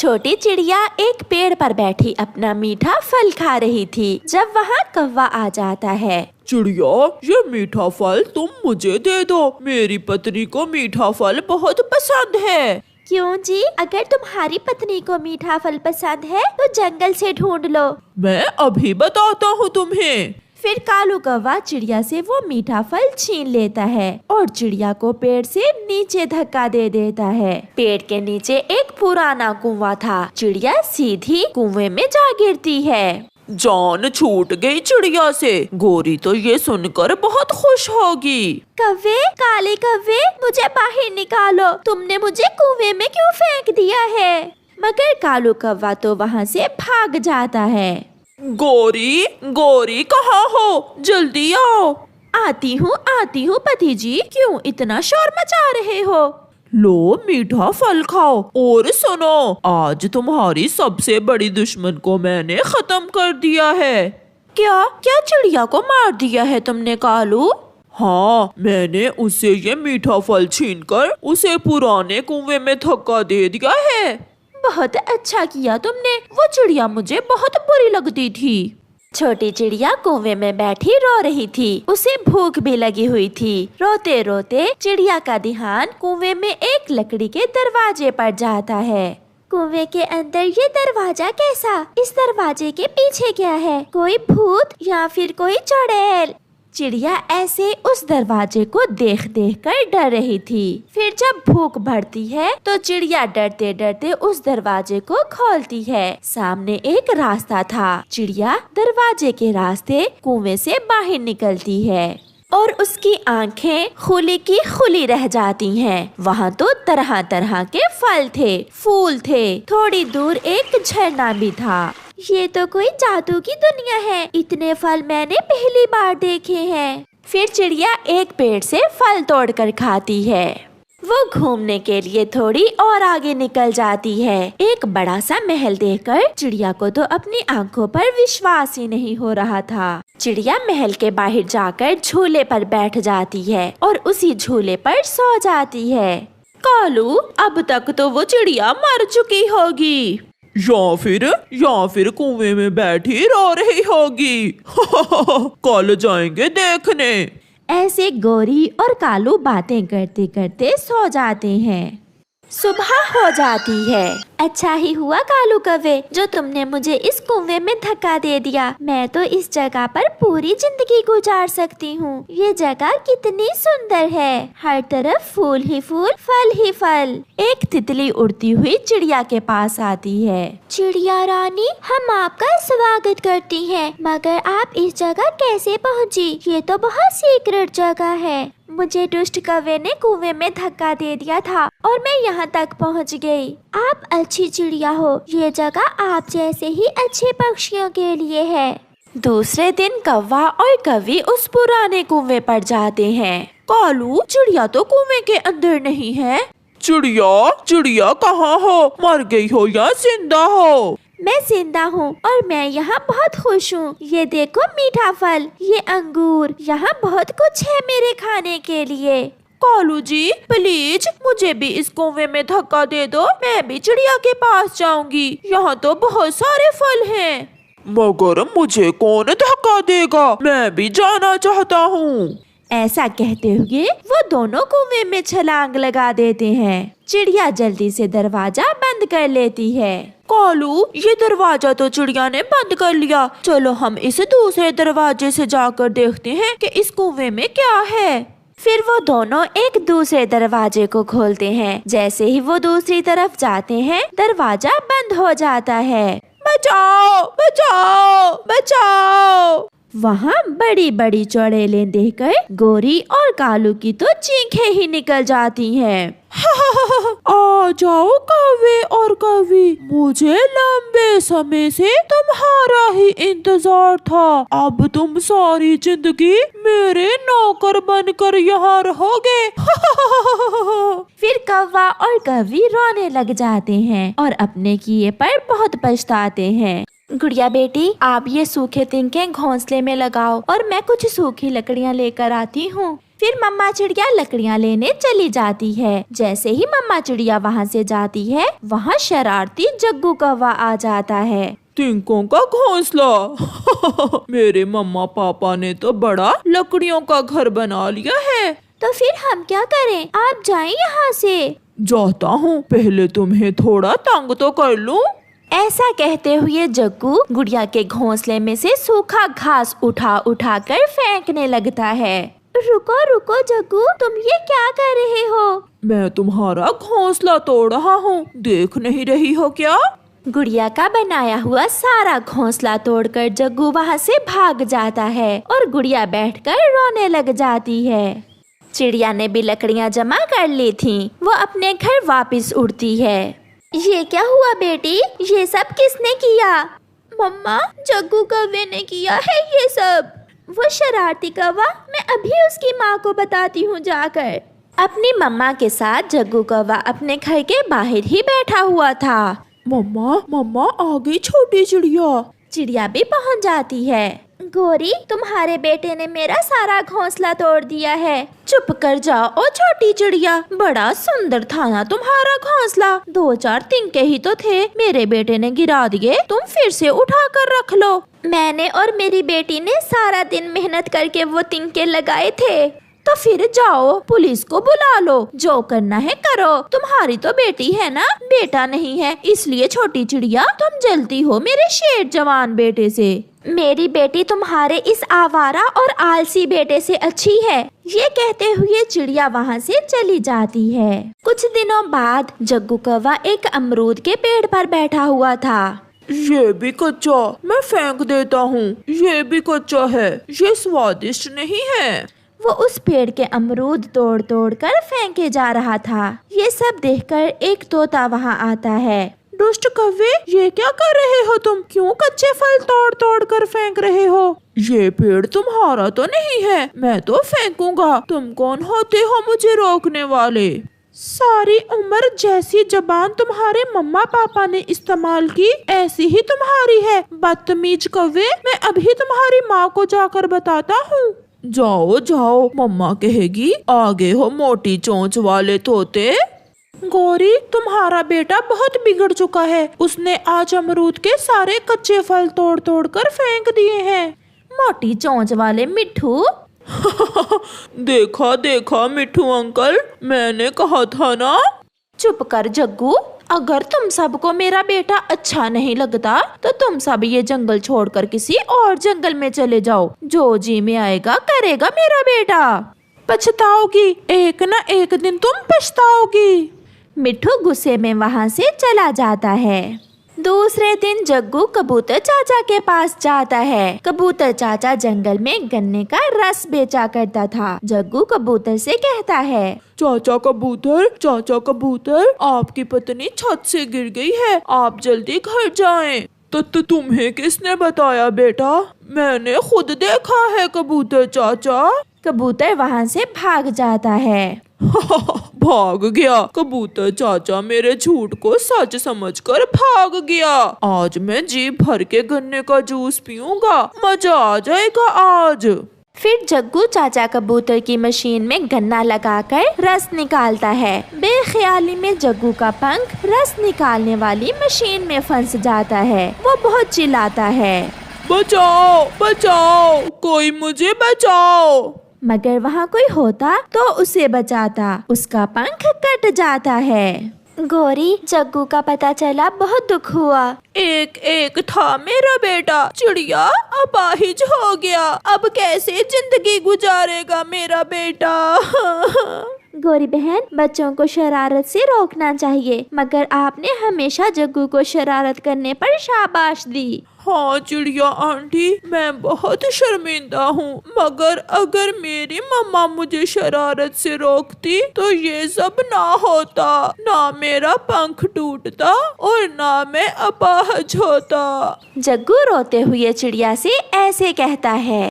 छोटी चिड़िया एक पेड़ पर बैठी अपना मीठा फल खा रही थी जब वहाँ कौवा आ जाता है। चिड़िया, ये मीठा फल तुम मुझे दे दो, मेरी पत्नी को मीठा फल बहुत पसंद है। क्यों जी? अगर तुम्हारी पत्नी को मीठा फल पसंद है तो जंगल से ढूंढ लो। मैं अभी बताता हूँ तुम्हें। फिर कालू कौवा चिड़िया से वो मीठा फल छीन लेता है और चिड़िया को पेड़ से नीचे धक्का दे देता है। पेड़ के नीचे एक पुराना कुआं था। चिड़िया सीधी कुएं में जा गिरती है। जान छूट गई चिड़िया से। गोरी तो ये सुनकर बहुत खुश होगी। कौवे, काले कौवे, मुझे बाहर निकालो, तुमने मुझे कुएं में क्यों फेंक दिया है? मगर कालू कौवा तो वहाँ से भाग जाता है। गोरी, गोरी कहाँ हो? जल्दी आओ। आती हूँ पति जी, क्यों इतना शोर मचा रहे हो? लो मीठा फल खाओ और सुनो, आज तुम्हारी सबसे बड़ी दुश्मन को मैंने खत्म कर दिया है। क्या क्या चिड़िया को मार दिया है तुमने कालू? हाँ, मैंने उसे ये मीठा फल छीनकर उसे पुराने कुएं में धक्का दे दिया है। बहुत अच्छा किया तुमने, वो चिड़िया मुझे बहुत बुरी लगती थी। छोटी चिड़िया कुएं में बैठी रो रही थी। उसे भूख भी लगी हुई थी। रोते रोते चिड़िया का ध्यान कुएं में एक लकड़ी के दरवाजे पर जाता है। कुएं के अंदर ये दरवाजा कैसा? इस दरवाजे के पीछे क्या है? कोई भूत या फिर कोई चुड़ैल? चिड़िया ऐसे उस दरवाजे को देख देख कर डर रही थी। फिर जब भूख बढ़ती है तो चिड़िया डरते डरते उस दरवाजे को खोलती है। सामने एक रास्ता था। चिड़िया दरवाजे के रास्ते कुएं से बाहर निकलती है और उसकी आंखें खुली की खुली रह जाती हैं। वहाँ तो तरह तरह के फल थे, फूल थे। थोड़ी दूर एक झरना भी था। ये तो कोई जादू की दुनिया है, इतने फल मैंने पहली बार देखे हैं। फिर चिड़िया एक पेड़ से फल तोड़कर खाती है। वो घूमने के लिए थोड़ी और आगे निकल जाती है। एक बड़ा सा महल देखकर चिड़िया को तो अपनी आंखों पर विश्वास ही नहीं हो रहा था। चिड़िया महल के बाहर जाकर झूले पर बैठ जाती है और उसी झूले पर सो जाती है। कालू, अब तक तो वो चिड़िया मर चुकी होगी या फिर कुएं में बैठी रो रही होगी। कल जाएंगे देखने। ऐसे गोरी और कालू बातें करते करते सो जाते हैं। सुबह हो जाती है। अच्छा ही हुआ कालू कौवे जो तुमने मुझे इस कुएं में धक्का दे दिया। मैं तो इस जगह पर पूरी जिंदगी गुजार सकती हूँ। ये जगह कितनी सुंदर है, हर तरफ फूल ही फूल, फल ही फल। एक तितली उड़ती हुई चिड़िया के पास आती है। चिड़िया रानी, हम आपका स्वागत करती हैं, मगर आप इस जगह कैसे पहुँची? ये तो बहुत सीक्रेट जगह है। मुझे दुष्ट कौवे ने कुएं में धक्का दे दिया था और मैं यहाँ तक पहुँच गई। आप अच्छी चिड़िया हो, ये जगह आप जैसे ही अच्छे पक्षियों के लिए है। दूसरे दिन कौवा और कौवी उस पुराने कुएं पर जाते हैं। कालू, चिड़िया तो कुएं के अंदर नहीं है। चिड़िया कहाँ हो? मर गई हो या जिंदा हो? मैं जिंदा हूँ और मैं यहाँ बहुत खुश हूँ। ये देखो मीठा फल, ये अंगूर, यहाँ बहुत कुछ है मेरे खाने के लिए। कालू जी, प्लीज मुझे भी इस कुएं में धक्का दे दो, मैं भी चिड़िया के पास जाऊंगी। यहाँ तो बहुत सारे फल हैं। मगर मुझे कौन धक्का देगा? मैं भी जाना चाहता हूँ। ऐसा कहते हुए वो दोनों कुएं में छलांग लगा देते हैं। चिड़िया जल्दी से दरवाजा बंद कर लेती है। कालू, ये दरवाजा तो चिड़िया ने बंद कर लिया। चलो हम इस दूसरे दरवाजे से जाकर देखते हैं कि इस कुएं में क्या है। फिर वो दोनों एक दूसरे दरवाजे को खोलते हैं। जैसे ही वो दूसरी तरफ जाते हैं, दरवाजा बंद हो जाता है। बचाओ, बचाओ, बचाओ। वहाँ बड़ी बड़ी चुड़ैलें देखकर गोरी और कालू की तो चीखें ही निकल जाती हैं। आ जाओ कौवे और कौवी, मुझे लंबे समय से तुम्हारा ही इंतजार था। अब तुम सारी जिंदगी मेरे नौकर बनकर यहाँ रहोगे। फिर कौवा और कौवी रोने लग जाते हैं और अपने किए पर बहुत पछताते हैं। गुड़िया बेटी, आप ये सूखे तिनके घोंसले में लगाओ और मैं कुछ सूखी लकड़ियाँ लेकर आती हूँ। फिर मम्मा चिड़िया लकड़ियाँ लेने चली जाती है। जैसे ही मम्मा चिड़िया वहाँ से जाती है, वहाँ शरारती जग्गू कौवा आ जाता है। तिनकों का घोंसला मेरे मम्मा पापा ने तो बड़ा लकड़ियों का घर बना लिया है। तो फिर हम क्या करें? आप जाएं यहाँ से। जाता हूँ, पहले तुम्हें थोड़ा तंग तो कर लूं। ऐसा कहते हुए जग्गू गुड़िया के घोंसले में से सूखा घास उठा उठा कर फेंकने लगता है। रुको रुको जग्गू, तुम ये क्या कर रहे हो? मैं तुम्हारा घोंसला तोड़ रहा हूँ, देख नहीं रही हो क्या? गुड़िया का बनाया हुआ सारा घोंसला तोड़कर जग्गू वहाँ से भाग जाता है और गुड़िया बैठकर रोने लग जाती है। चिड़िया ने भी लकड़ियाँ जमा कर ली थीं। वो अपने घर वापस उड़ती है। ये क्या हुआ बेटी? ये सब किसने किया? मम्मा, जग्गू कौवे ने किया है ये सब। वो शरारती कौवा, मैं अभी उसकी माँ को बताती हूँ जाकर। अपनी मम्मा के साथ जग्गू कौवा अपने घर के बाहर ही बैठा हुआ था। मम्मा मम्मा आ गई छोटी चिड़िया। चिड़िया भी पहुँच जाती है। गोरी, तुम्हारे बेटे ने मेरा सारा घोंसला तोड़ दिया है। चुप कर जाओ ओ छोटी चिड़िया, बड़ा सुंदर था ना तुम्हारा घोंसला। 2-4 तिनके ही तो थे, मेरे बेटे ने गिरा दिए, तुम फिर से उठा कर रख लो। मैंने और मेरी बेटी ने सारा दिन मेहनत करके वो तिनके लगाए थे। तो फिर जाओ पुलिस को बुला लो, जो करना है करो। तुम्हारी तो बेटी है ना, बेटा नहीं है, इसलिए छोटी चिड़िया तुम जलती हो मेरे शेर जवान बेटे से। मेरी बेटी तुम्हारे इस आवारा और आलसी बेटे से अच्छी है। ये कहते हुए चिड़िया वहाँ से चली जाती है। कुछ दिनों बाद जग्गू कौवा एक अमरूद के पेड़ पर बैठा हुआ था। ये भी कच्चा, मैं फेंक देता हूँ। ये भी कच्चा है, ये स्वादिष्ट नहीं है। वो उस पेड़ के अमरूद तोड़ तोड़ कर फेंके जा रहा था। ये सब देखकर एक तोता वहाँ आता है। दुष्ट कौवे, ये क्या कर रहे हो तुम? क्यों कच्चे फल तोड़ तोड़ कर फेंक रहे हो? ये पेड़ तुम्हारा तो नहीं है, मैं तो फेंकूंगा। तुम कौन होते हो मुझे रोकने वाले? सारी उम्र जैसी जबान तुम्हारे मम्मा पापा ने इस्तेमाल की, ऐसी ही तुम्हारी है। बदतमीज कौवे, मैं अभी तुम्हारी माँ को जाकर बताता हूँ। जाओ जाओ, मम्मा कहेगी आगे हो मोटी चोंच वाले तोते। गौरी, तुम्हारा बेटा बहुत बिगड़ चुका है। उसने आज अमरूद के सारे कच्चे फल तोड़ तोड़ कर फेंक दिए हैं। मोटी चोंच वाले मिट्ठू। देखा देखा मिट्ठू अंकल, मैंने कहा था ना। चुप कर जग्गू, अगर तुम सबको मेरा बेटा अच्छा नहीं लगता तो तुम सब ये जंगल छोड़कर किसी और जंगल में चले जाओ। जो जी में आएगा करेगा मेरा बेटा। पछताओगी, एक न एक दिन तुम पछताओगी। मिट्ठू गुस्से में वहाँ से चला जाता है। दूसरे दिन जग्गू कबूतर चाचा के पास जाता है। कबूतर चाचा जंगल में गन्ने का रस बेचा करता था। जग्गू कबूतर से कहता है, चाचा कबूतर, आपकी पत्नी छत से गिर गई है, आप जल्दी घर जाएं। तो तुम्हें किसने बताया बेटा? मैंने खुद देखा है कबूतर चाचा। कबूतर वहाँ से भाग जाता है। भाग गया कबूतर चाचा, मेरे झूठ को सच समझकर भाग गया। आज मैं जी भर के गन्ने का जूस पीऊंगा, मजा आ जाएगा आज। फिर जग्गू चाचा कबूतर की मशीन में गन्ना लगाकर रस निकालता है। बेख्याली में जग्गू का पंख रस निकालने वाली मशीन में फंस जाता है। वो बहुत चिल्लाता है, बचाओ बचाओ, कोई मुझे बचाओ। मगर वहाँ कोई होता तो उसे बचाता। उसका पंख कट जाता है। गौरी, जग्गू का पता चला, बहुत दुख हुआ। एक एक था मेरा बेटा, चिड़िया अपाहिज हो गया। अब कैसे जिंदगी गुजारेगा मेरा बेटा? गौरी बहन, बच्चों को शरारत से रोकना चाहिए, मगर आपने हमेशा जग्गू को शरारत करने पर शाबाश दी। हाँ चिड़िया आंटी, मैं बहुत शर्मिंदा हूँ, मगर अगर मेरी मम्मा मुझे शरारत से रोकती तो ये सब ना होता, ना मेरा पंख टूटता और ना मैं अपाहज होता। जग्गू रोते हुए चिड़िया से ऐसे कहता है,